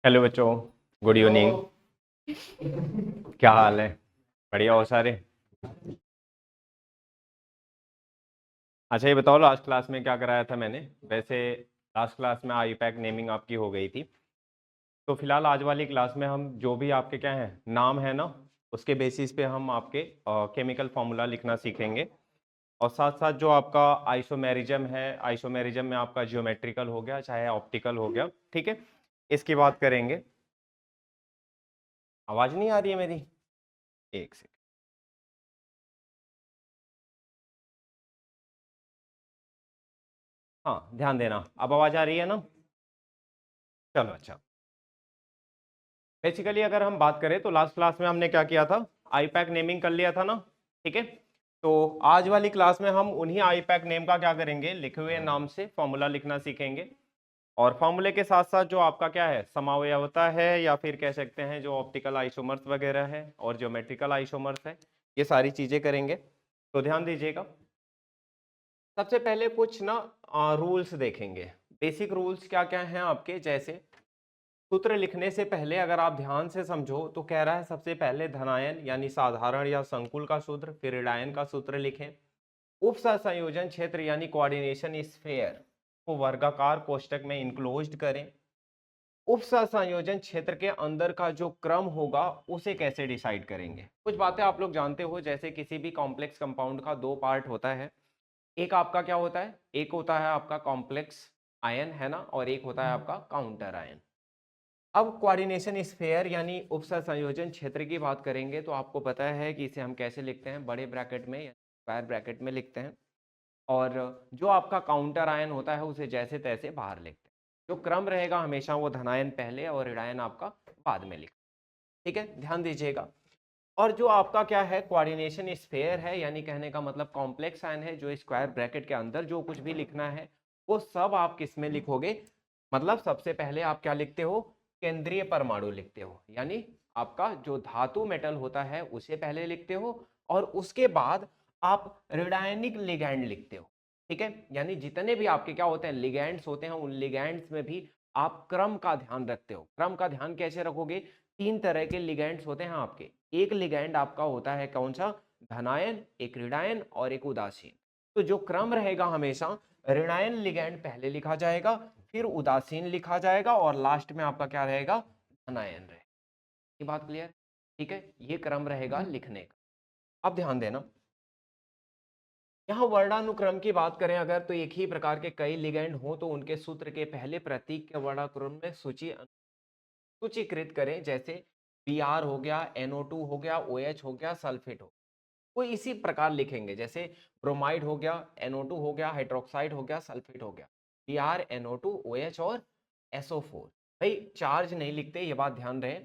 Hello बच्चों, good evening. क्या हाल है? बढ़िया हो सारे? अच्छा, ये बताओ लास्ट क्लास में क्या कराया था मैंने? वैसे लास्ट क्लास में आईपैक नेमिंग आपकी हो गई थी। तो फिलहाल आज वाली क्लास में हम जो भी आपके क्या है नाम है ना, उसके बेसिस पे हम आपके केमिकल फार्मूला लिखना सीखेंगे। और साथ साथ जो आपका आइसोमेरिज्म है, आइसोमेरिज्म में आपका जियोमेट्रिकल हो गया चाहे ऑप्टिकल हो गया, ठीक है, इसकी बात करेंगे। आवाज नहीं आ रही है मेरी? एक सेकंड। हाँ, ध्यान देना। अब आवाज आ रही है ना? चलो अच्छा। बेसिकली अगर हम बात करें तो लास्ट क्लास में हमने क्या किया था, आईपैक नेमिंग कर लिया था ना, ठीक है। तो आज वाली क्लास में हम उन्हीं आईपैक नेम का क्या करेंगे, लिखे हुए नाम से फॉर्मूला लिखना सीखेंगे। और फॉर्मूले के साथ साथ जो आपका क्या है समावयवता है, या फिर कह सकते हैं जो ऑप्टिकल आइसोमर्स वगैरह है और ज्योमेट्रिकल आइसोमर्स है, ये सारी चीजें करेंगे। तो ध्यान दीजिएगा। सबसे पहले कुछ ना रूल्स देखेंगे। बेसिक रूल्स क्या क्या हैं आपके, जैसे सूत्र लिखने से पहले अगर आप ध्यान से समझो तो कह रहा है सबसे पहले धनायन यानी साधारण या संकुल का सूत्र, फिर ऋणायन का सूत्र लिखें। उप संयोजन क्षेत्र यानी कोऑर्डिनेशन स्फीयर को वर्गाकार कोष्टक में इंक्लोज्ड करें। उप संयोजन क्षेत्र के अंदर का जो क्रम होगा उसे कैसे डिसाइड करेंगे। कुछ बातें आप लोग जानते हो, जैसे किसी भी कॉम्प्लेक्स कंपाउंड का दो पार्ट होता है। एक आपका क्या होता है, एक होता है आपका कॉम्प्लेक्स आयन, है ना, और एक होता है आपका काउंटर आयन। अब कोऑर्डिनेशन स्फीयर यानी उपसंयोजन क्षेत्र की बात करेंगे तो आपको पता है कि इसे हम कैसे लिखते हैं, बड़े ब्रैकेट में या स्क्वायर ब्रैकेट में लिखते हैं। और जो आपका काउंटर आयन होता है उसे जैसे तैसे बाहर लिखते हैं। जो क्रम रहेगा हमेशा वो धनायन पहले और ऋणायन आपका बाद में लिखा। ठीक है, ध्यान दीजिएगा। और जो आपका क्या है कोऑर्डिनेशन स्फीयर है, यानी कहने का मतलब कॉम्प्लेक्स आयन है, जो स्क्वायर ब्रैकेट के अंदर जो कुछ भी लिखना है वो सब आप किस में लिखोगे, मतलब सबसे पहले आप क्या लिखते हो, केंद्रीय परमाणु लिखते हो। यानी आपका जो धातु मेटल होता है उसे पहले लिखते हो, और उसके बाद आप ऋणायनिक लिगैंड लिखते हो। ठीक है, यानी जितने भी आपके क्या होते हैं लिगैंड्स होते हैं, उन लिगैंड्स में भी आप क्रम का ध्यान रखते हो। क्रम का ध्यान कैसे रखोगे, तीन तरह के लिगैंड्स होते हैं आपके। एक लिगैंड आपका होता है कौन सा, धनायन, एक ऋणायन और एक उदासीन। तो जो क्रम रहेगा हमेशा, ऋणायन लिगैंड पहले लिखा जाएगा, फिर उदासीन लिखा जाएगा, और लास्ट में आपका क्या रहेगा, धनायन रहेगा। ये बात क्लियर? ठीक है, ये क्रम रहेगा लिखने का। अब ध्यान देना, यहाँ वर्णानुक्रम की बात करें अगर, तो एक ही प्रकार के कई लिगैंड हो तो उनके सूत्र के पहले प्रतीक के वर्णानुक्रम में सूचीकृत करें। जैसे Br हो गया, NO2 हो गया, OH हो गया, सल्फेट हो, वो इसी प्रकार लिखेंगे। जैसे ब्रोमाइड हो गया, NO2 हो गया, हाइड्रोक्साइड हो गया, सल्फेट हो गया, Br, NO2, OH और SO4। भाई चार्ज नहीं लिखते, ये बात ध्यान रहे।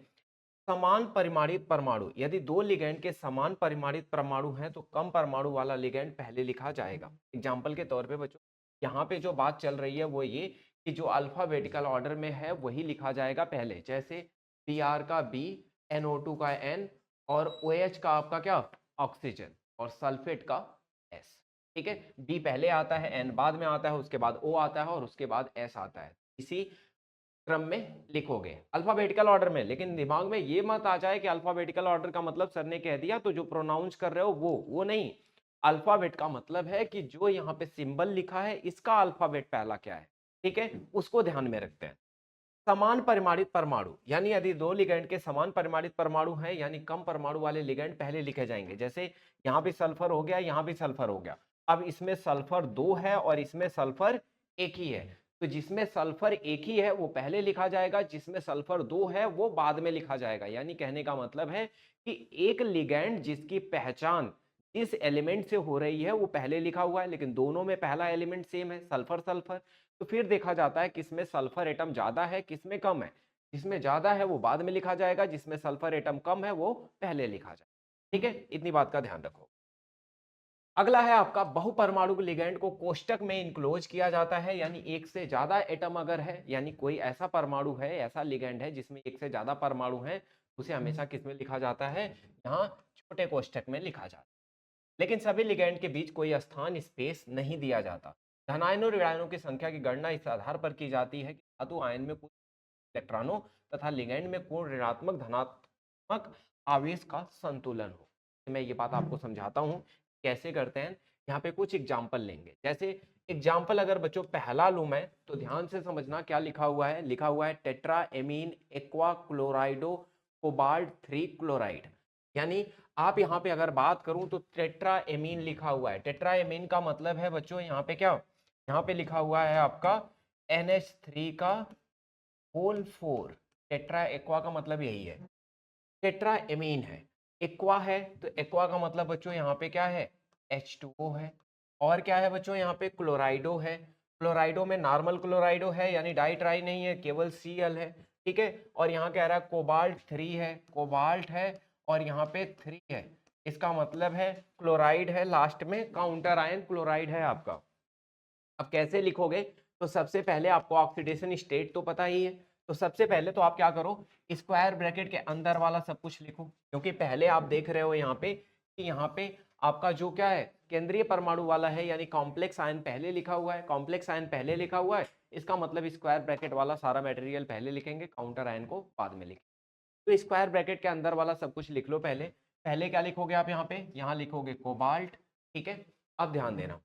समान परिमाणित परमाणु, यदि दो लिगैंड के समान परिमाणित परमाणु हैं तो कम परमाणु वाला लिगैंड पहले लिखा जाएगा। एग्जाम्पल के तौर पे बच्चों, यहाँ पे जो बात चल रही है वो ये कि जो अल्फाबेटिकल ऑर्डर में है वही लिखा जाएगा पहले। जैसे Br का B, NO2 का N, और OH का आपका क्या, ऑक्सीजन, और सल्फेट का S। ठीक है, B पहले आता है, N बाद में आता है, उसके बाद O आता है, और उसके बाद S आता है। इसी क्रम में लिखोगे अल्फाबेटिकल ऑर्डर में। लेकिन दिमाग में ये मत आ जाए कि अल्फाबेटिकल ऑर्डर का मतलब सर ने कह दिया तो जो प्रोनाउंस कर रहे हो वो नहीं। अल्फाबेट का मतलब है कि जो यहाँ पे सिंबल लिखा है इसका अल्फाबेट पहला क्या है, ठीक है, उसको ध्यान में रखते हैं। समान परिमाणित परमाणु, यानी यदि दो लिगैंड के समान परिमाणित परमाणु हैं, यानी कम परमाणु वाले लिगैंड पहले लिखे जाएंगे। जैसे यहाँ भी सल्फर हो गया, यहाँ भी सल्फर हो गया। अब इसमें सल्फर दो है और इसमें सल्फर एक ही है, तो जिसमें सल्फर एक ही है वो पहले लिखा जाएगा, जिसमें सल्फर दो है वो बाद में लिखा जाएगा। यानी कहने का मतलब है कि एक लिगैंड जिसकी पहचान जिस एलिमेंट से हो रही है वो पहले लिखा हुआ है, लेकिन दोनों में पहला एलिमेंट सेम है, सल्फर सल्फर। तो फिर देखा जाता है किसमें सल्फर एटम ज्यादा है किसमें कम है। जिसमें ज्यादा है वो बाद में लिखा जाएगा, जिसमें सल्फर एटम कम है वो पहले लिखा जाएगा। ठीक है, इतनी बात का ध्यान रखो। अगला है आपका बहुपरमाणु लिगैंड को कोष्टक में इंक्लोज किया जाता है। यानी एक से ज्यादा एटम अगर है, यानी कोई ऐसा परमाणु है, ऐसा लिगैंड है जिसमें एक से ज्यादा परमाणु है, उसे हमेशा किसमें लिखा जाता है, यहाँ छोटे कोष्टक में लिखा जाता है। लेकिन सभी लिगैंड के बीच कोई स्थान स्पेस नहीं दिया जाता। धनायनों और ऋणायनों की संख्या की गणना इस आधार पर की जाती है कि धातु आयन में कुल इलेक्ट्रॉनों तथा लिगैंड में कोण ऋणात्मक धनात्मक आवेश का संतुलन हो। मैं ये बात आपको समझाता हूँ कैसे करते हैं। यहाँ पे कुछ एग्जाम्पल लेंगे। जैसे एग्जाम्पल अगर बच्चों पहला लूं मैं, तो ध्यान से समझना क्या लिखा हुआ है। लिखा हुआ है tetra amine aqua क्लोराइडो cobalt 3 chloride. यानी आप यहाँ पे अगर बात करूं तो टेट्रा एमीन लिखा हुआ है। टेट्रा एमीन का मतलब है बच्चों यहाँ पे क्या, यहाँ पे लिखा हुआ है आपका NH3 का होल 4। टेट्रा एक्वा का मतलब यही है, टेट्रा एमीन है। एक्वा है तो एक्वा का मतलब बच्चों यहाँ पे क्या है, H2O है। और क्या है बच्चों यहाँ पे क्लोराइडो है। क्लोराइडो में नॉर्मल क्लोराइडो है यानी डाई ट्राई नहीं है, केवल Cl है, ठीक है। और यहाँ कह रहा है कोबाल्ट 3 है, कोबाल्ट है और यहाँ पे 3 है। इसका मतलब है क्लोराइड है, लास्ट में काउंटर आयन क्लोराइड है आपका। अब कैसे लिखोगे, तो सबसे पहले आपको ऑक्सीडेशन स्टेट तो पता ही है, तो सबसे पहले तो आप क्या करो, स्क्वायर ब्रैकेट के अंदर वाला सब कुछ लिखो। क्योंकि पहले आप देख रहे हो यहाँ पे कि यहाँ पे आपका जो क्या है केंद्रीय परमाणु वाला है, यानी कॉम्प्लेक्स आयन पहले लिखा हुआ है। कॉम्प्लेक्स आयन पहले लिखा हुआ है, इसका मतलब स्क्वायर ब्रैकेट वाला सारा मटेरियल पहले लिखेंगे, काउंटर आयन को बाद में लिखेंगे। तो स्क्वायर ब्रैकेट के अंदर वाला सब कुछ लिख लो पहले। पहले क्या लिखोगे आप यहाँ पे, यहाँ लिखोगे कोबाल्ट, ठीक है। अब ध्यान देना,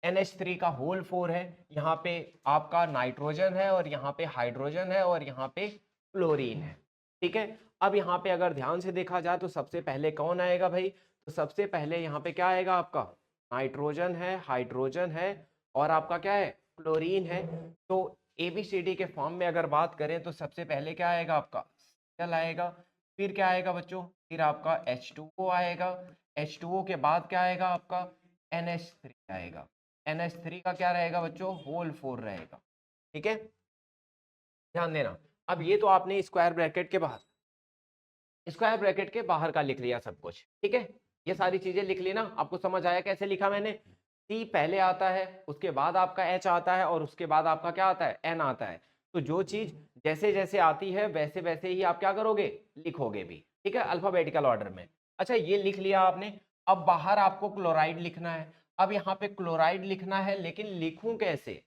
NH3 का होल 4 है, यहाँ पे आपका नाइट्रोजन है और यहाँ पे हाइड्रोजन है और यहाँ पे क्लोरीन है, ठीक है। अब यहाँ पे अगर ध्यान से देखा जाए तो सबसे पहले कौन आएगा भाई, तो सबसे पहले यहाँ पे क्या आएगा आपका, नाइट्रोजन है, हाइड्रोजन है और आपका क्या है, क्लोरीन है। तो ABCD के फॉर्म में अगर बात करें तो सबसे पहले क्या आएगा आपका, Cl आएगा। फिर क्या आएगा बच्चों, फिर आपका H2O आएगा। H2O के बाद क्या आएगा आपका, NH3 आएगा। NH3 का क्या रहेगा बच्चों, होल 4 रहेगा, ठीक है। ध्यान देना, अब ये तो आपने स्क्वायर ब्रैकेट के बाहर, स्क्वायर ब्रैकेट के बाहर का लिख लिया सब कुछ, ठीक है। ये सारी चीजें लिख ली ना, आपको समझ आया कैसे लिखा मैंने। C पहले आता है, उसके बाद आपका H आता है और उसके बाद आपका क्या आता है, N आता है। तो जो चीज जैसे जैसे आती है वैसे वैसे ही आप क्या करोगे, लिखोगे भी, ठीक है, अल्फाबेटिकल ऑर्डर में। अच्छा ये लिख लिया आपने। अब बाहर आपको क्लोराइड लिखना है। अब यहाँ पे क्लोराइड लिखना है, लेकिन लिखूं कैसे,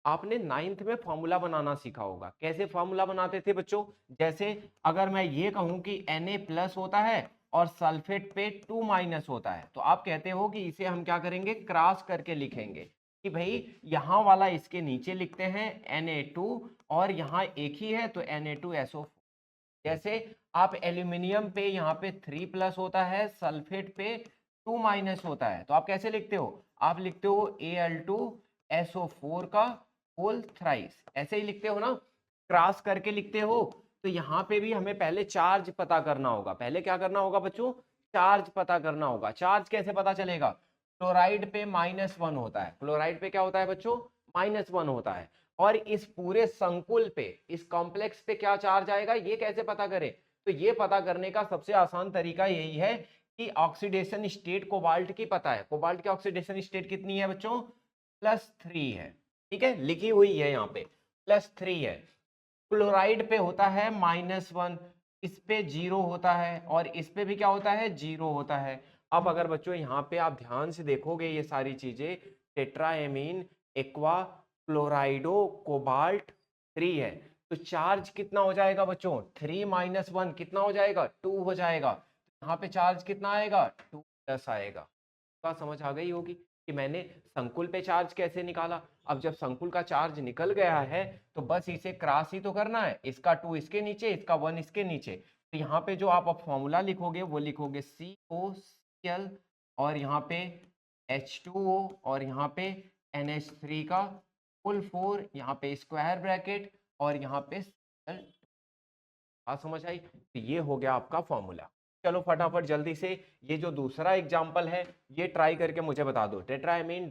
आपने 9th में फॉर्मूला बनाना सीखा होगा। कैसे फॉर्मूला बनाते थे बच्चों, जैसे अगर मैं ये कहूं कि Na+ होता है और सल्फेट पे 2- होता है, तो आप कहते हो कि इसे हम क्या करेंगे, क्रॉस करके लिखेंगे कि भाई यहाँ वाला इसके नीचे लिखते हैं Na2 और यहाँ एक ही है तो Na2SO4। जैसे आप एल्यूमिनियम पे यहाँ पे 3+ होता है, सल्फेट पे 2- होता है, तो आप कैसे लिखते हो, आप लिखते हो Al2SO4 का होल थ्राइस, ऐसे ही लिखते हो ना, क्रॉस करके लिखते हो। तो यहाँ पे भी हमें पहले चार्ज पता करना होगा। पहले क्या करना होगा बच्चों, चार्ज पता करना होगा। चार्ज कैसे पता चलेगा, क्लोराइड पे -1 होता है, क्लोराइड पे क्या होता है बच्चों, -1 होता है। और इस पूरे संकुल पे, इस कॉम्प्लेक्स पे क्या चार्ज आएगा, ये कैसे पता करें, तो ये पता करने का सबसे आसान तरीका यही है कि ऑक्सीडेशन स्टेट कोबाल्ट की पता है। कोबाल्ट की ऑक्सीडेशन स्टेट कितनी है बच्चों, +3 है, ठीक है, लिखी हुई है यहाँ पे +3 है। क्लोराइड पे होता है -1, इस पे 0 होता है और इस पे भी क्या होता है, 0 होता है। अब अगर बच्चों यहाँ पे आप ध्यान से देखोगे ये सारी चीजें, टेट्राएमीन एक्वा क्लोराइडो कोबाल्ट 3 है, तो चार्ज कितना हो जाएगा बच्चों, 3 - 1 कितना हो जाएगा, 2 हो जाएगा। यहाँ पे चार्ज कितना आएगा, 2+ आएगा। बात समझ आ गई होगी कि मैंने संकुल पे चार्ज कैसे निकाला। अब जब संकुल का चार्ज निकल गया है तो बस इसे क्रॉस ही तो करना है, इसका 2 इसके नीचे, इसका 1 इसके नीचे। तो यहाँ पे जो आप फॉर्मूला लिखोगे वो लिखोगे COCl और यहाँ पे H2O और यहाँ पे NH3 का फुल 4, यहाँ पे स्क्वायर ब्रैकेट और यहाँ पे Cl। बात समझ आई, तो ये हो गया आपका फॉर्मूला। चलो फटाफट जल्दी से ये जो दूसरा एग्जाम्पल है ये ट्राई करके मुझे बता दो। Tetraammine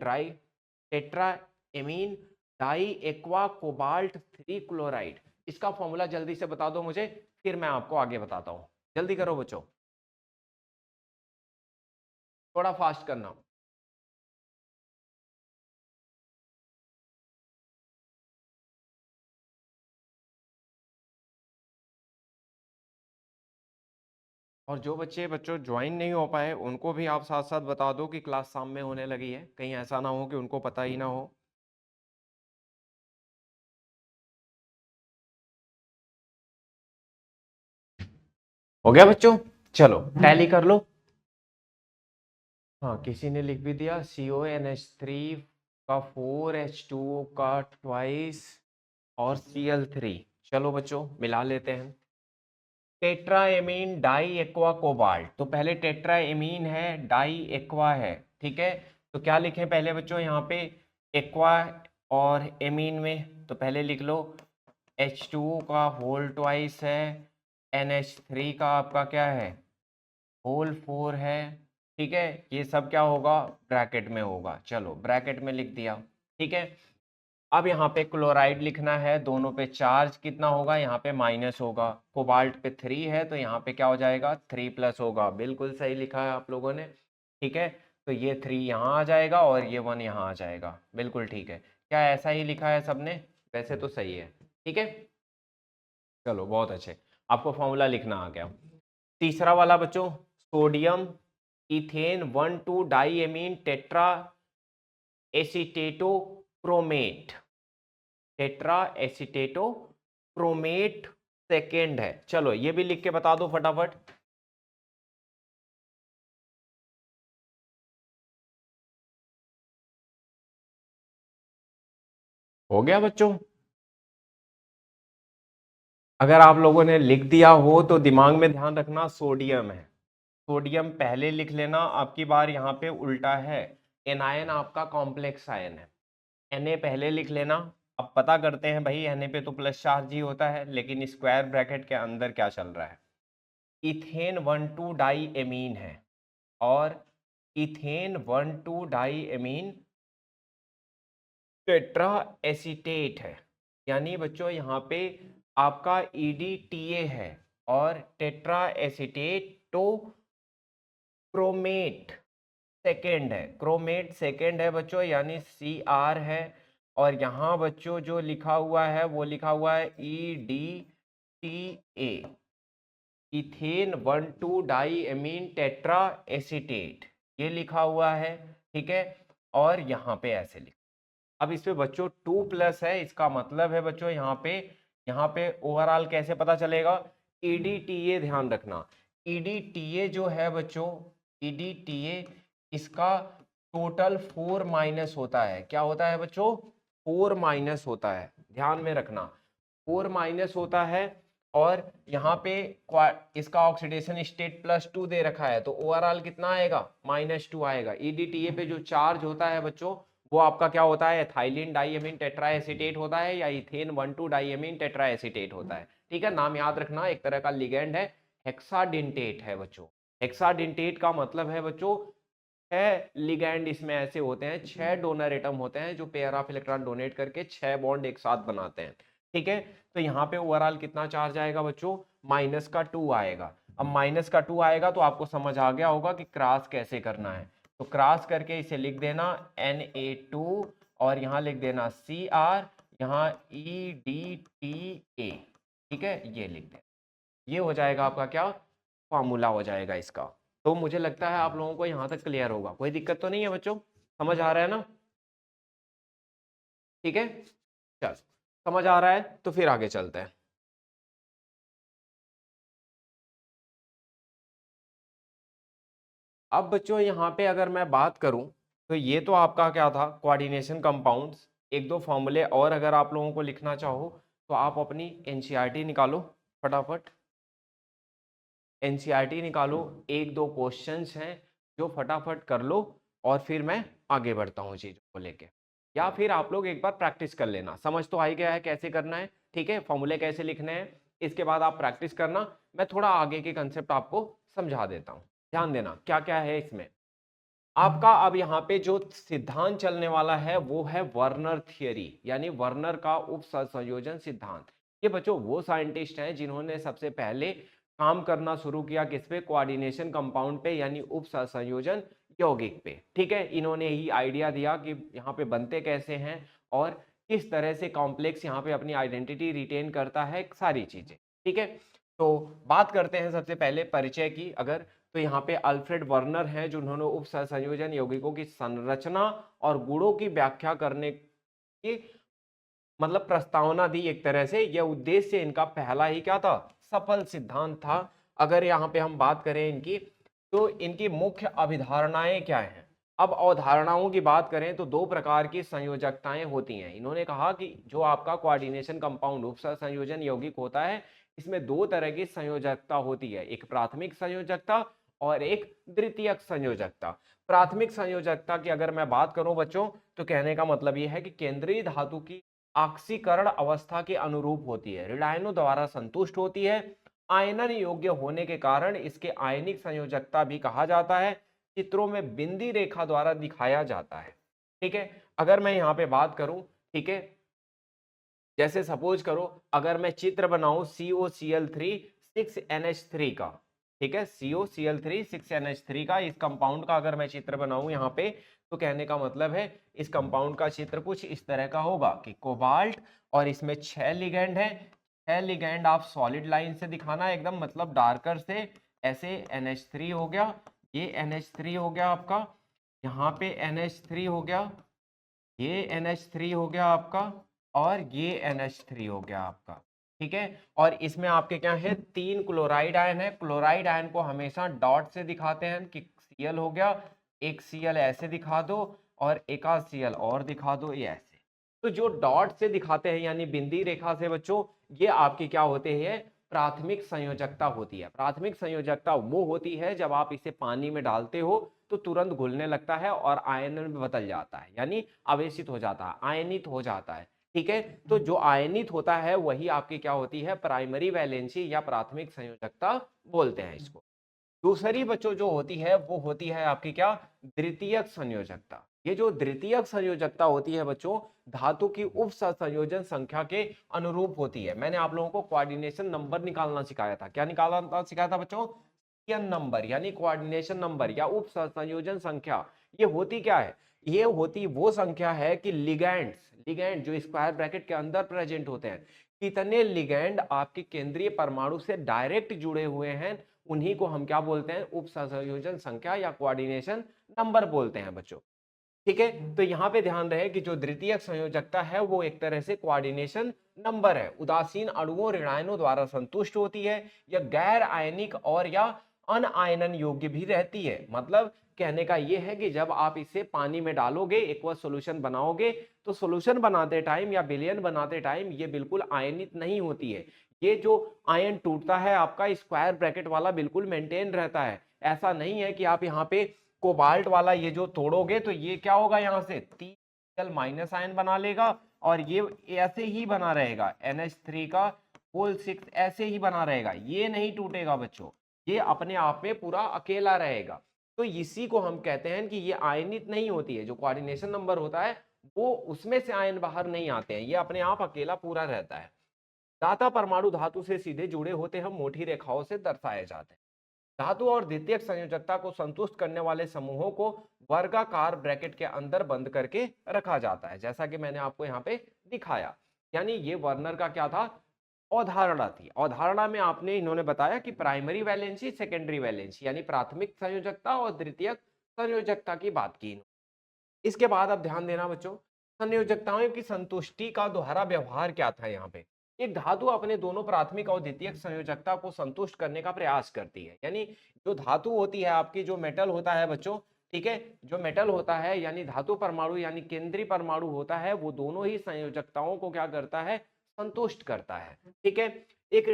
di aqua cobalt 3 chloride, इसका फॉर्मूला जल्दी से बता दो मुझे, फिर मैं आपको आगे बताता हूं। जल्दी करो बच्चों, थोड़ा फास्ट करना। और जो बच्चे बच्चों ज्वाइन नहीं हो पाए उनको भी आप साथ साथ बता दो कि क्लास शाम में होने लगी है, कहीं ऐसा ना हो कि उनको पता ही ना हो। हो गया बच्चों, चलो टैली कर लो। हाँ, किसी ने लिख भी दिया CONH3 का 4H2O का ट्वाइस और Cl3। चलो बच्चों मिला लेते हैं। टेट्राएमीन डाई एक्वा कोबाल्ट, तो पहले टेट्राएमीन है, डाई एक्वा है, ठीक है। तो क्या लिखें पहले बच्चों यहाँ पे, एक्वा और एमीन में, तो पहले लिख लो H2O का होल ट्वाइस है, NH3 का आपका क्या है, होल 4 है, ठीक है। ये सब क्या होगा, ब्रैकेट में होगा, चलो ब्रैकेट में लिख दिया, ठीक है। अब यहाँ पे क्लोराइड लिखना है, दोनों पे चार्ज कितना होगा, यहाँ पे माइनस होगा, कोबाल्ट पे 3 है तो यहाँ पे क्या हो जाएगा, 3+ होगा, बिल्कुल सही लिखा है आप लोगों ने, ठीक है। तो ये 3 यहाँ आ जाएगा और ये 1 यहाँ आ जाएगा, बिल्कुल ठीक है। क्या ऐसा ही लिखा है सबने, वैसे तो सही है, ठीक है। चलो बहुत अच्छे, आपको फॉर्मूला लिखना आ गया। तीसरा वाला बच्चों, sodium ethane 1,2 diamine tetra acetato chromate, tetra acetato chromate second है। चलो ये भी लिख के बता दो फटाफट। हो गया बच्चों, अगर आप लोगों ने लिख दिया हो तो दिमाग में ध्यान रखना सोडियम है, सोडियम पहले लिख लेना, आपकी बार यहाँ पे उल्टा है, एनायन आपका कॉम्प्लेक्स आयन है, Na पहले लिख लेना। अब पता करते हैं भाई, Na पे तो प्लस चार्ज ही होता है, लेकिन स्क्वायर ब्रैकेट के अंदर क्या चल रहा है, इथेन 1,2 डाई एमीन है, और ethane 1,2 di amine tetra acetate है, यानी बच्चों यहाँ पे आपका EDTA है, और टेट्रा एसीटेट तो क्रोमेट सेकेंड है, क्रोमेट सेकेंड है बच्चों, यानी Cr है, और यहाँ बच्चों जो लिखा हुआ है वो लिखा हुआ है EDTA, ethane 1,2 di amine tetra acetate, ये लिखा हुआ है, ठीक है। और यहाँ पे ऐसे लिख, अब इस पे बच्चों 2+ है, इसका मतलब है बच्चों यहाँ पे ओवरऑल कैसे पता चलेगा, EDTA ध्यान रखना, EDTA जो है बच्चों, EDTA इसका टोटल 4- होता है, क्या होता है बच्चों, 4- होता है, ध्यान में रखना 4- होता है। और यहाँ पे इसका ऑक्सीडेशन स्टेट +2 दे रखा है, तो ओवरऑल कितना आएगा, -2 आएगा। EDTA पे जो चार्ज होता है बच्चों वो आपका क्या होता है, एथाइलिन डाईएमीन टेट्राएसीटेट होता है, या इथेन 1,2 डाईएमीन टेट्राएसीटेट होता है, ठीक है। नाम याद रखना, एक तरह का लिगेंड है, हेक्साडेंटेट है बच्चों। हेक्साडेंटेट का मतलब है बच्चों 6 लिगैंड इसमें ऐसे होते हैं, 6 डोनर एटम होते हैं जो पेयर ऑफ इलेक्ट्रॉन डोनेट करके 6 बॉन्ड एक साथ बनाते हैं, ठीक है। तो यहाँ पे ओवरऑल कितना चार्ज आएगा बच्चों, -2 आएगा। अब -2 आएगा तो आपको समझ आ गया होगा कि क्रॉस कैसे करना है, तो क्रॉस करके इसे लिख देना Na2, और यहाँ लिख देना Cr, यहाँ EDTA, ठीक है, ये लिख देना, ये हो जाएगा आपका क्या, फॉर्मूला हो जाएगा इसका। तो मुझे लगता है आप लोगों को यहाँ तक क्लियर होगा, कोई दिक्कत तो नहीं है बच्चों, समझ आ रहा है ना, ठीक है। चल समझ आ रहा है तो फिर आगे चलते हैं। अब बच्चों यहाँ पे अगर मैं बात करूं, तो ये तो आपका क्या था, कोऑर्डिनेशन कंपाउंड्स। एक दो फॉर्मूले और अगर आप लोगों को लिखना चाहो तो आप अपनी NCERT निकालो फटाफट, NCERT निकालो, एक दो क्वेश्चंस हैं जो फटाफट कर लो, और फिर मैं आगे बढ़ता हूँ चीज़ों को लेके। या फिर आप लोग एक बार प्रैक्टिस कर लेना, समझ तो आ ही गया है कैसे करना है, ठीक है, फॉर्मूले कैसे लिखने हैं, इसके बाद आप प्रैक्टिस करना, मैं थोड़ा आगे के कंसेप्ट आपको समझा देता हूँ। ध्यान देना क्या क्या है इसमें आपका। अब यहाँ पे जो सिद्धांत चलने वाला है वो है वर्नर थियरी, यानी वर्नर का उप संयोजन सिद्धांत। ये बच्चों वो साइंटिस्ट हैं जिन्होंने सबसे पहले काम करना शुरू किया किस पे, कोऑर्डिनेशन कंपाउंड पे, यानी उप संयोजन यौगिक पे, ठीक है। इन्होंने ही आइडिया दिया कि यहाँ पे बनते कैसे हैं और किस तरह से कॉम्प्लेक्स यहाँ पे अपनी आइडेंटिटी रिटेन करता है, सारी चीजें, ठीक है। तो बात करते हैं सबसे पहले परिचय की अगर, तो यहाँ पे अल्फ्रेड वर्नर हैं जिन्होंने उप संयोजन यौगिकों की संरचना और गुणों की व्याख्या करने की मतलब प्रस्तावना दी एक तरह से। यह उद्देश्य इनका पहला ही क्या था, सफल सिद्धांत था, अगर यहाँ पे हम बात करें इनकी, तो इनकी मुख्य अभिधारणाएं क्या हैं। अब अवधारणाओं की बात करें तो दो प्रकार की संयोजकताएं होती हैं। इन्होंने कहा कि जो आपका कोऑर्डिनेशन कंपाउंड उपसंयोजन यौगिक होता है, इसमें दो तरह की संयोजकता होती है, एक प्राथमिक संयोजकता और एक द्वितीयक संयोजकता। प्राथमिक संयोजकता की अगर मैं बात करूं बच्चों, तो कहने का मतलब यह है कि केंद्रीय धातु की ऑक्सीकरण अवस्था के अनुरूप होती है, ऋणायनों द्वारा संतुष्ट होती है, आयनन योग्य होने के कारण इसके आयनिक संयोजकता भी कहा जाता है, चित्रों में बिंदी रेखा द्वारा दिखाया जाता है। ठीक है, अगर मैं यहाँ पे बात करूं, ठीक है, जैसे सपोज करो अगर मैं चित्र बनाऊं COCl3 6NH3 का, ठीक है, COCl3 6NH3 का, इस कंपाउंड का अगर मैं चित्र बनाऊं यहाँ पे, तो कहने का मतलब है इस कंपाउंड का चित्र कुछ इस तरह का होगा कि कोबाल्ट, और इसमें 6 लिगेंड है, 6 लिगेंड आप सॉलिड लाइन से दिखाना एकदम, मतलब डार्कर से, ऐसे NH3 हो गया, ये NH3 हो गया आपका, यहाँ पे NH3 हो गया, ये NH3 हो गया आपका, और ये NH3 हो गया आपका। ठीक है, और इसमें आपके क्या है, 3 क्लोराइड आयन है। क्लोराइड आयन को हमेशा डॉट से दिखाते हैं कि Cl हो गया, एक Cl ऐसे दिखा दो और एक आध Cl और दिखा दो, ये ऐसे। तो जो डॉट से दिखाते हैं यानी बिंदी रेखा से बच्चों, ये आपकी क्या होते हैं, प्राथमिक संयोजकता होती है। प्राथमिक संयोजकता वो होती है जब आप इसे पानी में डालते हो तो तुरंत घुलने लगता है और आयन में बदल जाता है, यानी आवेशित हो जाता है, आयनित हो जाता है। ठीक है, तो जो आयनित होता है वही आपकी क्या होती है, प्राइमरी वैलेंसी या प्राथमिक संयोजकता बोलते हैं इसको। दूसरी बच्चों जो होती है वो होती है आपकी क्या, द्वितीयक संयोजकता। ये जो द्वितीयक संयोजकता होती है बच्चों, धातु की उप संयोजन संख्या के अनुरूप होती है। मैंने आप लोगों को कोऑर्डिनेशन नंबर निकालना सिखाया था, क्या निकालना सिखाया था बच्चों, नंबर, यानी कोऑर्डिनेशन नंबर या उप संयोजन संख्या। ये होती क्या है, ये होती वो संख्या है कि लिगैंड जो स्क्वायर ब्रैकेट के अंदर प्रेजेंट होते हैं, कितने लिगैंड आपके केंद्रीय परमाणु से डायरेक्ट जुड़े हुए हैं, उन्हीं को हम क्या बोलते हैं, उप संयोजन संख्या या कोऑर्डिनेशन नंबर बोलते हैं बच्चों। ठीक है, तो यहाँ पे ध्यान रहे कि जो द्वितीयक संयोजकता है वो एक तरह से कोऑर्डिनेशन नंबर है, उदासीन अणुओं ऋणायनों द्वारा संतुष्ट होती है, या गैर आयनिक और या अनआयनन योग्य भी रहती है। मतलब कहने का ये है कि जब आप इसे पानी में डालोगे, एक्वस सॉल्यूशन बनाओगे, तो सॉल्यूशन बनाते टाइम या विलयन बनाते टाइम ये बिल्कुल आयनित नहीं होती है। ये जो आयन टूटता है आपका स्क्वायर ब्रैकेट वाला बिल्कुल मेंटेन रहता है। ऐसा नहीं है कि आप यहाँ पे कोबाल्ट वाला ये जो तोड़ोगे तो ये क्या होगा, यहाँ से 3 माइनस आयन बना लेगा और ये ऐसे ही बना रहेगा, NH3 का होल 6 ऐसे ही बना रहेगा, ये नहीं टूटेगा बच्चों, ये अपने आप में पूरा अकेला रहेगा। तो इसी को हम कहते हैं कि ये आयनित नहीं होती है। जो कोऑर्डिनेशन नंबर होता है वो उसमें से आयन बाहर नहीं आते हैं, ये अपने आप अकेला पूरा रहता है। दाता परमाणु धातु से सीधे जुड़े होते हैं, मोटी रेखाओं से दर्शाए जाते हैं। धातु और द्वितीयक संयोजकता को संतुष्ट करने वाले समूहों को वर्गाकार ब्रैकेट के अंदर बंद करके रखा जाता है, जैसा कि मैंने आपको यहाँ पे दिखाया। यानी ये वर्नर का क्या था, अवधारणा थी। अवधारणा में आपने इन्होंने बताया कि प्राइमरी वैलेंसी, सेकेंडरी वैलेंसी, यानी प्राथमिक संयोजकता और द्वितीयक संयोजकता की बात की। इसके बाद अब ध्यान देना बच्चों, संयोजकताओं की संतुष्टि का दोहरा व्यवहार क्या था। यहाँ पे एक धातु अपने दोनों प्राथमिक और द्वितीयक संयोजकता को संतुष्ट करने का प्रयास करती है। यानी जो धातु होती है आपकी, जो मेटल होता है बच्चों, ठीक है, जो मेटल होता है यानी धातु परमाणु यानी केंद्रीय परमाणु होता है, वो दोनों ही संयोजकताओं को क्या करता है, संतुष्ट करता है। ठीक है, एक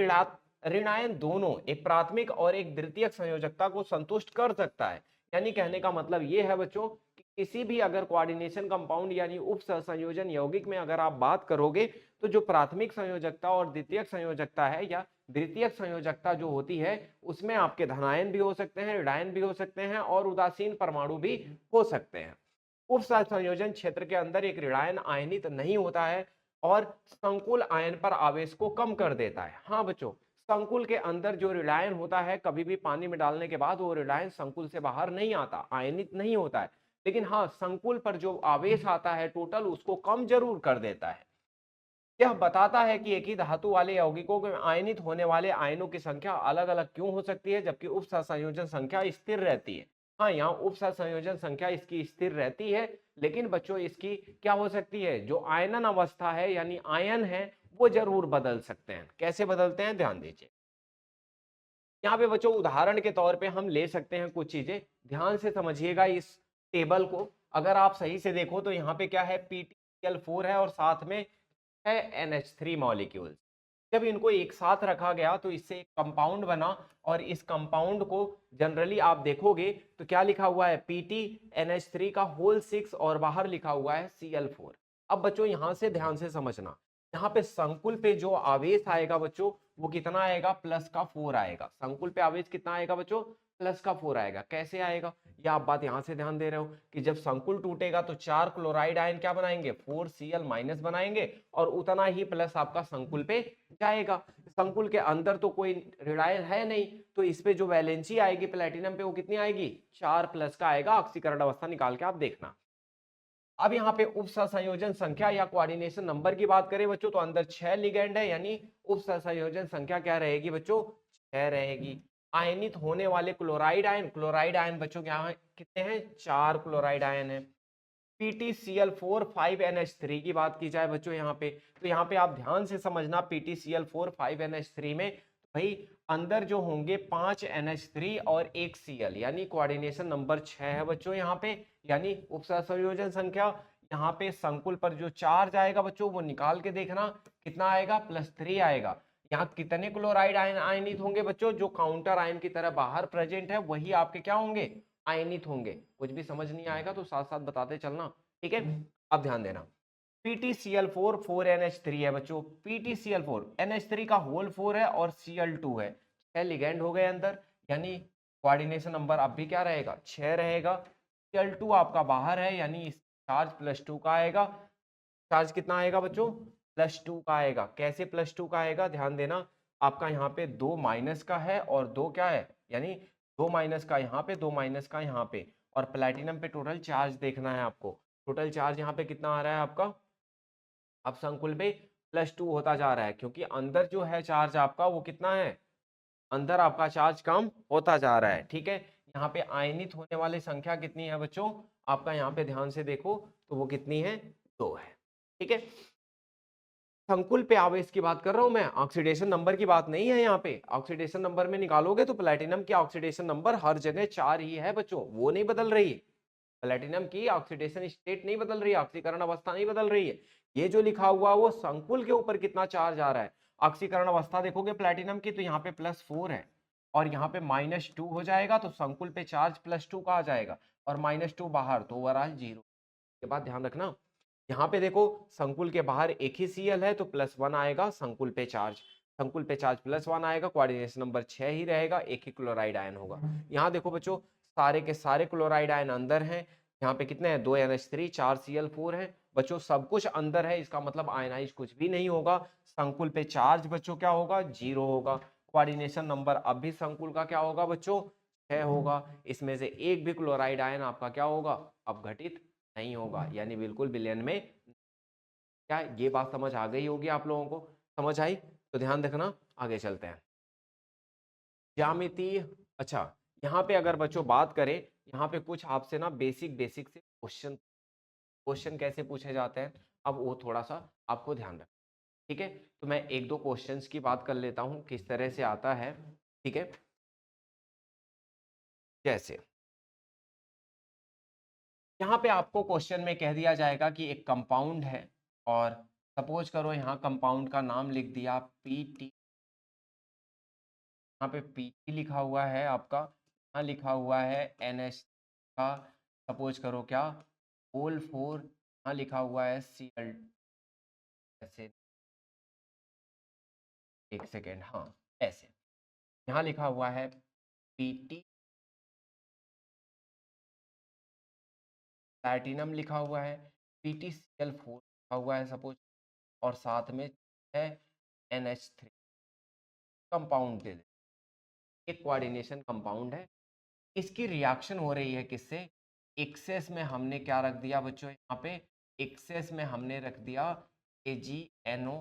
ऋणायन दोनों एक प्राथमिक और एक द्वितीयक संयोजकता को संतुष्ट कर सकता है। यानी कहने का मतलब ये है बच्चों, किसी भी अगर कोऑर्डिनेशन कंपाउंड यानी उप संयोजन यौगिक में अगर आप बात करोगे, तो जो प्राथमिक संयोजकता और द्वितीयक संयोजकता है या द्वितीयक संयोजकता जो होती है, उसमें आपके धनायन भी हो सकते हैं, ऋणायन भी हो सकते हैं और उदासीन परमाणु भी हो सकते हैं। उप संयोजन क्षेत्र के अंदर एक ऋणायन आयनित नहीं होता है और संकुल आयन पर आवेश को कम कर देता है। हाँ बच्चों, संकुल के अंदर जो ऋणायन होता है, कभी भी पानी में डालने के बाद वो ऋणायन संकुल से बाहर नहीं आता, आयनित नहीं होता है, लेकिन हाँ संकुल पर जो आवेश आता है टोटल, उसको कम जरूर कर देता है। यह बताता है कि एक ही धातु वाले यौगिकों में आयनित होने वाले आयनों की संख्या अलग अलग क्यों हो सकती है, जबकि उप संयोजन संख्या स्थिर रहती है। हाँ, यहाँ उप संयोजन संख्या इसकी स्थिर रहती है, लेकिन बच्चों इसकी क्या हो सकती है, जो आयनन अवस्था है यानी आयन है, वो जरूर बदल सकते हैं। कैसे बदलते हैं, ध्यान दीजिए। यहाँ पे बच्चों उदाहरण के तौर पे हम ले सकते हैं कुछ चीजें, ध्यान से समझिएगा इस टेबल को। अगर आप सही से देखो तो यहाँ पे क्या है, PtCl4 है और साथ में है NH3 मॉलिक्यूल। जब इनको एक साथ रखा गया तो इससे एक कंपाउंड बना, और इस कंपाउंड को जनरली आप देखोगे तो क्या लिखा हुआ है, PtNH3 का होल 6 और बाहर लिखा हुआ है Cl4। अब बच्चों यहां से ध्यान से समझना, यहाँ पे संकुल पे जो आवेश आएगा बच्चों वो कितना आएगा, प्लस का 4 आएगा। संकुल पे आवेश कितना आएगा बच्चों, प्लस का 4 आएगा। कैसे आएगा, ये आप बात यहां से ध्यान दे रहे हो कि जब संकुल टूटेगा तो 4 क्लोराइड आयन क्या बनाएंगे, 4Cl माइनस बनाएंगे, और उतना ही प्लस आपका संकुल पे जाएगा। संकुल के अंदर तो कोई ऋण आयन है नहीं, तो इस पे जो वैलेंसी आएगी प्लेटिनम पे वो कितनी आएगी, 4 प्लस का आएगा। ऑक्सीकरण अवस्था निकाल के आप देखना। अब यहाँ पे उप सहसंयोजन संख्या या कोऑर्डिनेशन नंबर की बात करें बच्चों तो अंदर 6 लिगेंड है, यानी उप सहसंयोजन संख्या क्या रहेगी बच्चों, 6 रहेगी। आयनित होने वाले क्लोराइड आयन बच्चों क्या है, कितने हैं, 4 क्लोराइड आयन है। PtCl4 5NH3 की बात की जाए बच्चों यहाँ पे, तो यहाँ पे आप ध्यान से समझना, PtCl4 5NH3 में भाई अंदर जो होंगे 5 NH3 और 1 Cl, यानी कोऑर्डिनेशन नंबर 6 है बच्चों यहाँ पे, यानी उपसंयोजन संख्या। यहाँ पे संकुल पर जो चार्ज आएगा बच्चों वो निकाल के देखना कितना आएगा, +3 आएगा। यहाँ कितने क्लोराइड आयन आयनित होंगे बच्चों, जो काउंटर आयन की तरह बाहर प्रेजेंट है वही आपके क्या होंगे, आयनित होंगे। कुछ भी समझ नहीं आएगा तो साथ साथ बताते चलना, ठीक है। अब ध्यान देना, PtCl4 4NH3 है बच्चों, PtCl4 NH3 का होल 4 है और Cl2 है, 6 लिगेंड हो गए अंदर, यानी कोऑर्डिनेशन नंबर अब भी क्या रहेगा, 6 रहेगा। Cl2 आपका बाहर है, यानी चार्ज +2 का आएगा। चार्ज कितना आएगा बच्चों, +2 का आएगा। कैसे +2 का आएगा, ध्यान देना, आपका यहाँ पे 2 माइनस का है और 2 क्या है, यानी 2 माइनस का यहाँ पे, 2 माइनस का यहाँ पे, और प्लैटिनम पे टोटल चार्ज देखना है आपको। टोटल चार्ज यहाँ पे कितना आ रहा है आपका, अब संकुल पे +2 होता जा रहा है, क्योंकि अंदर जो है चार्ज आपका वो कितना है, अंदर आपका चार्ज कम होता जा रहा है, ठीक है। यहाँ पे आयनित होने वाली संख्या कितनी है बच्चों, आपका यहाँ पे ध्यान से देखो तो वो कितनी है, 2 है, ठीक है। संकुल पे आवेश की बात कर रहा हूं मैं, ऑक्सीडेशन नंबर की बात नहीं है। यहाँ पे ऑक्सीडेशन नंबर में निकालोगे तो प्लैटिनम की ऑक्सीडेशन नंबर हर जगह 4 ही है बच्चों, वो नहीं बदल रही है। प्लैटिनम की ऑक्सीडेशन स्टेट नहीं बदल रही है, ऑक्सीकरण अवस्था नहीं बदल रही है। ये जो लिखा हुआ वो संकुल के ऊपर कितना चार्ज आ रहा है। ऑक्सीकरण अवस्था देखोगे प्लैटिनम की तो यहाँ पे +4 है और यहाँ पे -2 हो जाएगा, तो संकुल पे चार्ज +2 का आ जाएगा और -2 बाहर, तो ओवरऑल 0 के बाद ध्यान रखना। यहाँ पे देखो संकुल के बाहर एक ही Cl है तो +1 आएगा, संकुल पे चार्ज +1 आएगा, कोऑर्डिनेशन नंबर 6 ही रहेगा, एक ही क्लोराइड आयन होगा। यहाँ देखो बच्चों सारे के सारे क्लोराइड आयन अंदर हैं। यहाँ पे कितने हैं, 2 NH3 4 Cl4 है बच्चों, सब कुछ अंदर है, इसका मतलब आयनाइज कुछ भी नहीं होगा। संकुल पे चार्ज बच्चों क्या होगा, 0 होगा। कोऑर्डिनेशन नंबर अब भी संकुल का क्या होगा बच्चों, 6 होगा। इसमें से एक भी क्लोराइड आयन आपका क्या होगा, अपघटित नहीं होगा, यानी बिल्कुल विलयन में। क्या ये बात समझ आ गई होगी आप लोगों को, समझ आई तो ध्यान रखना। आगे चलते हैं ज्यामितीय। अच्छा यहाँ पे अगर बच्चों बात करें, यहाँ पे कुछ आपसे ना बेसिक से क्वेश्चन कैसे पूछे जाते हैं, अब वो थोड़ा सा आपको ध्यान रखना, ठीक है। तो मैं एक दो क्वेश्चंस की बात कर लेता हूँ किस तरह से आता है, ठीक है। जैसे यहाँ पे आपको क्वेश्चन में कह दिया जाएगा कि एक कंपाउंड है, और सपोज करो यहाँ कंपाउंड का नाम लिख दिया PT, यहाँ पे PT लिखा हुआ है आपका, यहाँ लिखा हुआ है NH का, सपोज करो क्या, होल 4, यहाँ लिखा हुआ है Cl, ऐसे, एक सेकेंड, हाँ ऐसे, यहाँ लिखा हुआ है PT, प्लैटिनम लिखा हुआ है, PtCl4 लिखा हुआ है सपोज, और साथ में है NH3 कंपाउंड दे दे, एक कोऑर्डिनेशन कंपाउंड है। इसकी रिएक्शन हो रही है किससे, एक्सेस में हमने क्या रख दिया बच्चों, यहाँ पे एक्सेस में हमने रख दिया AgNO,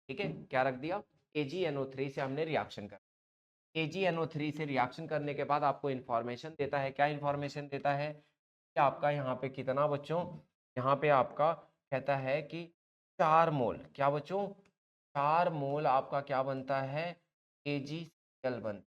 ठीक है, क्या रख दिया, AgNO3 से हमने रिएक्शन कर, AgNO3 से रिएक्शन करने के बाद आपको इंफॉर्मेशन देता है, क्या इंफॉर्मेशन देता है कि आपका यहाँ पे कितना बच्चों, यहाँ पे आपका कहता है कि 4 मोल, क्या बच्चों, 4 मोल आपका क्या बनता है, AgCl AgCl बनता है।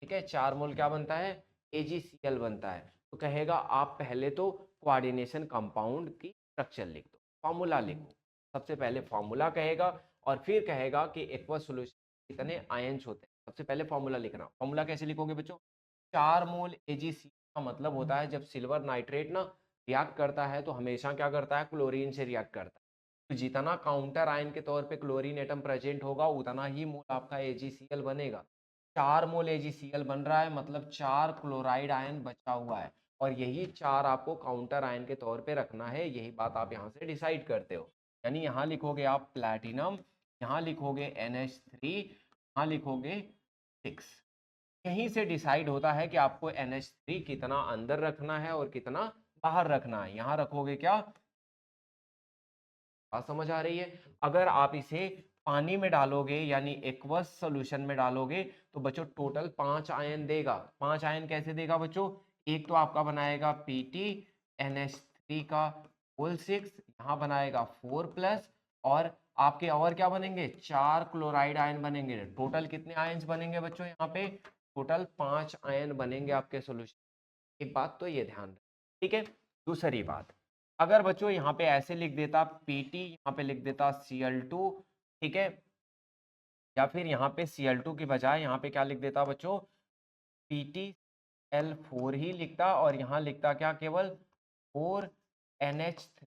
ठीक है, 4 मोल क्या बनता है, AgCl बनता है। तो कहेगा आप पहले तो कोऑर्डिनेशन कंपाउंड की स्ट्रक्चर लिख दो, फॉर्मूला लिखो। सबसे पहले फॉर्मूला कहेगा और फिर कहेगा कि एक्वस सॉल्यूशन कितने आयंस होते हैं। सबसे पहले फॉर्मूला लिखना। फॉर्मूला कैसे लिखोगे बच्चों, 4 मोल AgCl का मतलब होता है जब सिल्वर नाइट्रेट ना रिएक्ट करता है तो हमेशा क्या करता है, क्लोरीन से रिएक्ट करता है। तो जितना काउंटर आयन के तौर पे क्लोरीन एटम प्रेजेंट होगा उतना ही मोल आपका AgCl बनेगा। 4 मोल AgCl बन रहा है मतलब 4 क्लोराइड आयन बचा हुआ है और यही 4 आपको काउंटर आयन के तौर पे रखना है। यही बात आप यहाँ से डिसाइड करते हो। यानी यहाँ लिखोगे आप प्लैटिनम, यहाँ लिखोगे NH3, यहाँ लिखोगे 6। यहीं से डिसाइड होता है कि आपको NH3 कितना अंदर रखना है और कितना बाहर रखना है। यहाँ रखोगे क्या, बात समझ आ रही है। अगर आप इसे पानी में डालोगे यानी एक्वस सॉल्यूशन में डालोगे तो बच्चों टोटल 5 आयन देगा। 5 आयन कैसे देगा बच्चों, एक तो आपका बनाएगा Pt NH3 का होल 6, यहाँ बनाएगा 4+ और आपके और क्या बनेंगे, 4 क्लोराइड आयन बनेंगे। टोटल कितने आयन्स बनेंगे बच्चों, यहाँ पे टोटल 5 आयन बनेंगे आपके सॉल्यूशन। एक बात तो ये ध्यान रखें, ठीक है। दूसरी बात, अगर बच्चों यहाँ पे ऐसे लिख देता Pt, यहाँ पे लिख देता Cl2, ठीक है, या फिर यहाँ पे Cl2 की बजाय यहाँ पे क्या लिख देता बच्चों, PtCl4 ही लिखता और यहाँ लिखता क्या, केवल 4NH3।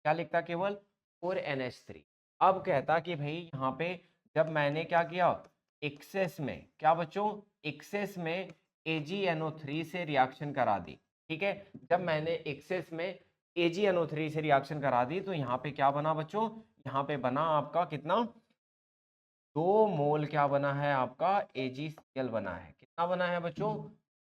क्या लिखता, केवल 4NH3। अब कहता कि भाई यहाँ पे जब मैंने क्या किया, एक्सेस में क्या बच्चों, एक्सेस में AgNO3 से रिएक्शन करा दी। ठीक है, जब मैंने एक्सेस में AgNO3 से रिएक्शन करा दी तो यहाँ पे क्या बना बच्चों, यहाँ पे बना आपका कितना, 2 मोल क्या बना है आपका, AgCl बना है। कितना बना है बच्चों,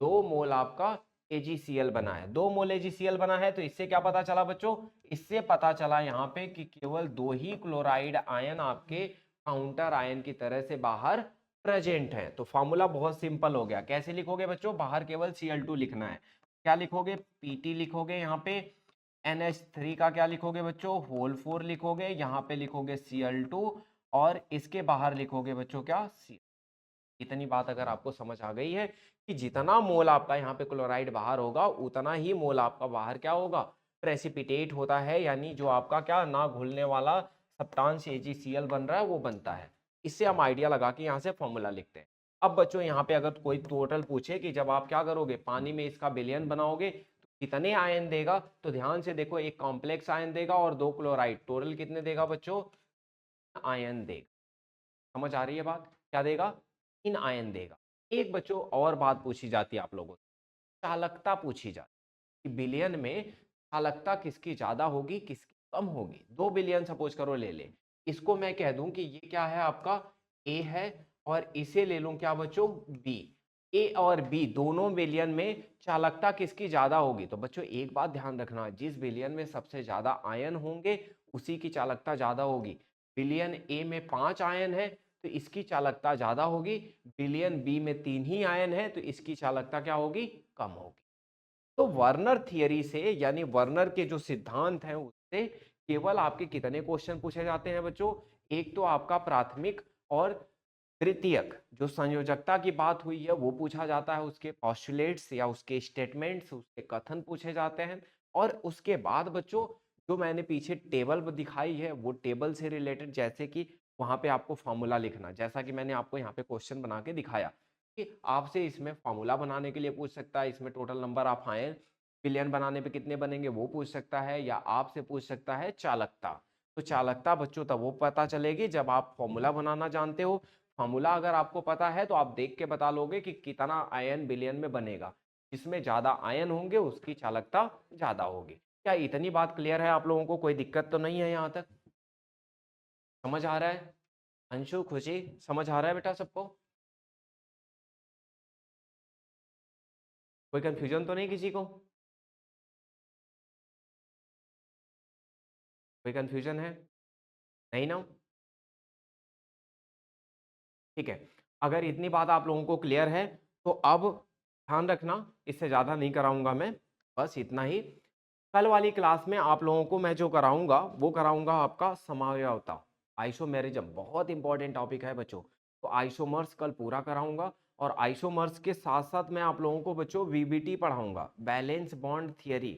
2 मोल आपका AgCl बना है। 2 मोल AgCl बना है तो इससे क्या पता चला बच्चों, इससे पता चला यहाँ पे कि केवल 2 ही क्लोराइड आयन आपके काउंटर आयन की तरह से बाहर प्रेजेंट है। तो फॉर्मूला बहुत सिंपल हो गया। कैसे लिखोगे बच्चों, बाहर केवल Cl2 लिखना है। क्या लिखोगे, Pt लिखोगे, यहाँ पे NH3 का क्या लिखोगे बच्चों, होल 4 लिखोगे, यहाँ पे लिखोगे Cl2 और इसके बाहर लिखोगे बच्चों क्या, C। इतनी बात अगर आपको समझ आ गई है कि जितना मोल आपका यहाँ पे क्लोराइड बाहर होगा उतना ही मोल आपका बाहर क्या होगा, प्रेसिपिटेट होता है, यानी जो आपका क्या ना घुलने वाला सब्सटेंस AgCl बन रहा है वो बनता है। इससे हम आइडिया लगा के यहाँ से फॉर्मूला लिखते हैं। अब बच्चों यहाँ पे अगर कोई टोटल पूछे कि जब आप क्या करोगे, पानी में इसका विलयन बनाओगे तो कितने आयन देगा, तो ध्यान से देखो, एक कॉम्प्लेक्स आयन देगा और 2 क्लोराइड, टोटल कितने देगा बच्चों, आयन देगा। समझ आ रही है बात, क्या देगा, 3 आयन देगा। एक बच्चों और बात पूछी जाती है आप लोगों से, चालकता पूछी जाती है कि विलयन में चालकता किसकी ज्यादा होगी किसकी कम होगी। 2 विलयन सपोज करो ले ले, इसको मैं कह दूं कि ये क्या है आपका A है और इसे ले लूं क्या बच्चों B। A और B दोनों विलयन में चालकता किसकी ज्यादा होगी। तो बच्चों एक बात ध्यान रखना, जिस विलयन में सबसे ज्यादा आयन होंगे उसी की चालकता ज्यादा होगी। विलयन A में 5 आयन है तो इसकी चालकता ज्यादा होगी, विलयन B में 3 ही आयन है तो इसकी चालकता क्या होगी, कम होगी। तो वर्नर थियरी से यानी वर्नर के जो सिद्धांत हैं उससे केवल आपके कितने क्वेश्चन पूछे जाते हैं बच्चों, एक तो आपका प्राथमिक और तृतीयक जो संयोजकता की बात हुई है वो पूछा जाता है, उसके पॉस्टुलेट्स या उसके स्टेटमेंट्स, उसके कथन पूछे जाते हैं। और उसके बाद बच्चों जो मैंने पीछे टेबल दिखाई है वो टेबल से रिलेटेड, जैसे कि वहां पे आपको फॉर्मूला लिखना, जैसा कि मैंने आपको यहाँ पे क्वेश्चन बना के दिखाया कि आपसे इसमें फॉर्मूला बनाने के लिए पूछ सकता है, इसमें टोटल नंबर ऑफ आयन विलयन बनाने पे कितने बनेंगे वो पूछ सकता है, या आपसे पूछ सकता है चालकता। तो चालकता बच्चों तब वो पता चलेगी जब आप फॉर्मूला बनाना जानते हो। फॉर्मूला अगर आपको पता है तो आप देख के बता लोगे कि कितना आयन बिलियन में बनेगा, जिसमें ज्यादा आयन होंगे उसकी चालकता ज्यादा होगी। क्या इतनी बात क्लियर है आप लोगों को, कोई दिक्कत तो नहीं है यहाँ तक, समझ आ रहा है। अंशु, खुशी, समझ आ रहा है बेटा सबको, कोई कंफ्यूजन तो नहीं किसी को, कोई कंफ्यूजन है नहीं ना, ठीक है। अगर इतनी बात आप लोगों को क्लियर है तो अब ध्यान रखना, इससे ज़्यादा नहीं कराऊंगा मैं, बस इतना ही। कल वाली क्लास में आप लोगों को मैं जो कराऊंगा वो कराऊंगा आपका समावयवता, आइसोमेरिज्म। बहुत इंपॉर्टेंट टॉपिक है बच्चों, तो आइसोमर्स कल पूरा कराऊंगा और आइसोमर्स के साथ साथ मैं आप लोगों को बच्चों वीबीटी पढ़ाऊंगा, बैलेंस बॉन्ड थियरी।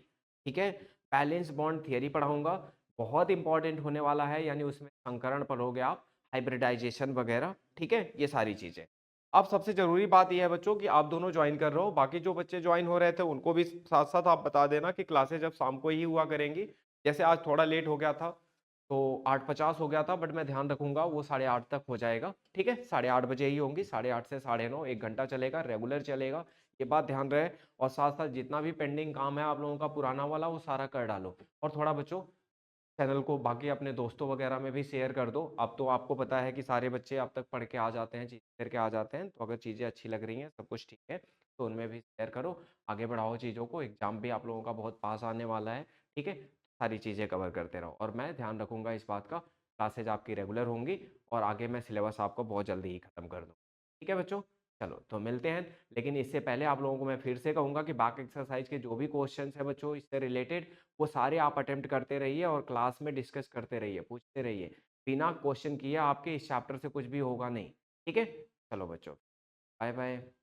ठीक है, बैलेंस बॉन्ड थियरी पढ़ाऊंगा, बहुत इंपॉर्टेंट होने वाला है, यानी उसमें संकरण पढ़ोगे आप, हाइब्रिडाइजेशन वगैरह। ठीक है, ये सारी चीजें। अब सबसे जरूरी बात यह है बच्चों कि आप दोनों ज्वाइन कर रहे हो, बाकी जो बच्चे ज्वाइन हो रहे थे उनको भी साथ साथ आप बता देना कि क्लासेज अब शाम को ही हुआ करेंगी। जैसे आज थोड़ा लेट हो गया था तो 8:50 हो गया था, बट मैं ध्यान रखूंगा वो 8:30 तक हो जाएगा। ठीक है, 8:30 बजे ही होंगी, 8:30 से 9:30, 1 घंटा चलेगा, रेगुलर चलेगा, ये बात ध्यान रहे। और साथ साथ जितना भी पेंडिंग काम है आप लोगों का पुराना वाला वो सारा कर डालो। और थोड़ा बच्चों चैनल को बाकी अपने दोस्तों वगैरह में भी शेयर कर दो। अब तो आपको पता है कि सारे बच्चे अब तक पढ़ के आ जाते हैं, चीज़ करके आ जाते हैं, तो अगर चीज़ें अच्छी लग रही हैं, सब कुछ ठीक है, तो उनमें भी शेयर करो, आगे बढ़ाओ चीज़ों को। एग्जाम भी आप लोगों का बहुत पास आने वाला है। ठीक है, सारी चीज़ें कवर करते रहो और मैं ध्यान रखूंगा इस बात का, क्लासेज आपकी रेगुलर होंगी और आगे मैं सिलेबस आपको बहुत जल्दी ही खत्म कर दूँ। ठीक है बच्चों, चलो तो मिलते हैं। लेकिन इससे पहले आप लोगों को मैं फिर से कहूँगा कि बैक एक्सरसाइज के जो भी क्वेश्चंस है बच्चों इससे रिलेटेड, वो सारे आप अटेम्प्ट करते रहिए और क्लास में डिस्कस करते रहिए, पूछते रहिए। बिना क्वेश्चन किए आपके इस चैप्टर से कुछ भी होगा नहीं। ठीक है, चलो बच्चों, बाय बाय।